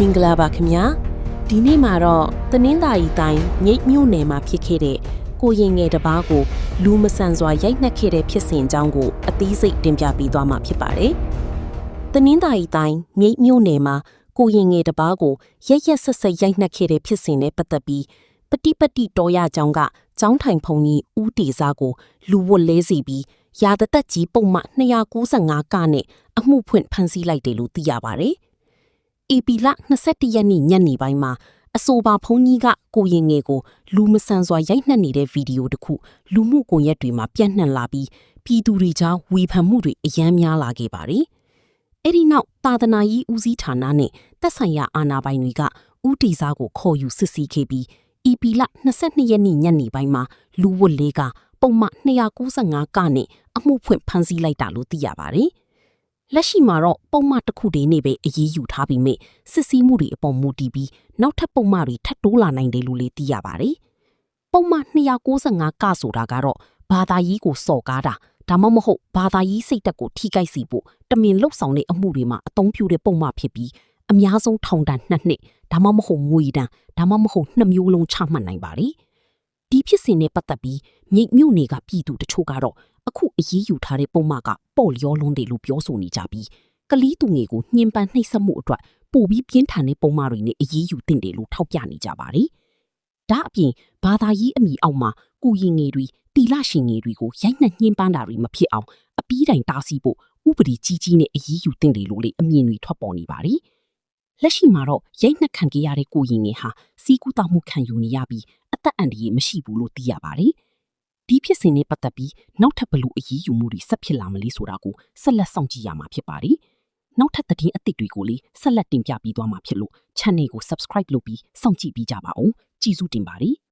မင်္ဂလာပါခင်ဗျာဒီနေ့မှာတော့တနင်္သာရီတိုင်းမြိတ်မြို့နယ်မှာဖြစ်ခဲ့တဲ့ကိုရင်ငယ်တစ်ပါးကိုလူမဆန်စွာရိုက်နှက်ခဲ့တဲ့ဖြစ်စဉ်အကြောင်းကိုအသေးစိတ်တင်ပြပေးသွားမှာဖြစ်ပါတယ်တနင်္သာရီတိုင်းမြိတ်မြို့နယ်မှာကိုရင်ငယ်တစ်ပါးကိုရက်ရက်ဆက်ဆက်ရိုက်နှက်ခဲ့တဲ့ဖြစ်စဉ်နဲ့ပတ်သက်ပြီးပတိပတိတော်ရကျောင်းကကျောင်းထိုင်ဖုန်ကြီးဦးတေစာကိုလူဝတ်လဲစီပြီးရာတသက်ကြီးပုံမှန်295ကနဲ့အမှုဖွင့်ဖမ်းဆီးလိုက်တယ်လို့သိရပါတယ်ဧပြီလ21ရက်နေ့ညနေပိုင်းမှာအဆိုပါဖုန်းကြီးကကိုရင်ငယ်ကိုလူမဆန်စွာရိုက်နှက်နေတဲ့ဗီဒီယိုတစ်ခုလူမှုကွန်ရက်တွေမှာပြန့်နှံ့လာပြီးပြည်သူတွေကြားဝေဖန်မှုတွေအယမ်းများလာခဲ့ပါတယ်။အဲ့ဒီနောက်သာသနာရေးဦးစီးဌာနနဲ့သက်ဆိုင်ရာအာဏာပိုင်တွေကဦးတီစားကိုခေါ်ယူစစ်ဆေးခဲ့ပြီးဧပြီလ22ရက်နေ့ညနေပိုင်းမှာလူဝတ်လေးကပုံမှန်295ကနဲ့အမှုဖွင့်ဖမ်းဆီးလိုက်တာလို့သိရပါတယ်။လက်ရှိမှာတော့ပုံမှန်တစ်ခုတည်းနဲ့ပဲအရေးယူထားပြီးမြစစ်ဆေးမှုတွေအပေါ်မူတည်ပြီးနောက်ထပ်ပုံမှန်တွေထပ်တိုးလာနိုင်တယ်လို့လည်းသိရပါတယ်။ပုံမှန်295ကဆိုတာကတော့ဘာသာရေးကိုစော်ကားတာဒါမှမဟုတ်ဘာသာရေးစိတ်သက်ကိုထိခိုက်စေဖို့တမင်လှုပ်ဆောင်တဲ့အမှုတွေမှာအသုံးပြုတဲ့ပုံမှန်ဖြစ်ပြီးအများဆုံးထောင်ဒဏ်2နှစ်ဒါမှမဟုတ်ငွေဒဏ်ဒါမှမဟုတ်2မျိုးလုံးချမှတ်နိုင်ပါတယ်။ဒီဖြစ်စဉ်နဲ့ပတ်သက်ပြီးမြိတ်မြို့နယ်ကပြည်သူတချို့ကတော့အခုအရေးယူထားတဲ့ပုံမှန်ကပေါ့လျောလွန်းတယ်လို့ပြောဆိုနေကြပြီးကလေးသူငယ်ကိုညှဉ်းပန်းနှိပ်စက်မှုအတွက်ပိုပြီးပြင်းထန်တဲ့ပုံမှန်တွေနဲ့အရေးယူသင့်တယ်လို့ထောက်ပြနေကြပါတယ်။ဒါအပြင်ဘာသာရေးအမိအောက်မှာကိုရင်ငယ်တွေတီလရှင်ငယ်တွေကိုရိုက်နှက်ညှဉ်းပန်းတာတွေမဖြစ်အောင်အပီးတိုင်တားဆီးဖို့ဥပဒေကြီးကြီးနဲ့အရေးယူသင့်တယ်လို့လည်းအမြင်တွေထွက်ပေါ်နေပါတယ်။လက်ရှိမှာတော့ရိုက်နှက်ခံခဲ့ရတဲ့ကိုရင်ငယ်ဟာစီးကူးတောက်မှုခံယူနေရပြီးအသက်အန္တရာယ်မရှိဘူးလို့သိရပါတယ်။ဒီဖြစ်စဉ်နဲ့ပတ်သက်ပြီးနောက်ထပ်ဘလို့အရေးယူမှုတွေဆက်ဖြစ်လာမလဲဆိုတာကိုဆက်လက်စောင့်ကြည့်ရမှာဖြစ်ပါတယ်။နောက်ထပ်သတင်းအသစ်တွေကိုလည်းဆက်လက်တင်ပြပေးသွားမှာဖြစ်လို့ channel ကို subscribe လုပ်ပြီးစောင့်ကြည့်ပေးကြပါဦး။ကျေးဇူးတင်ပါတယ်။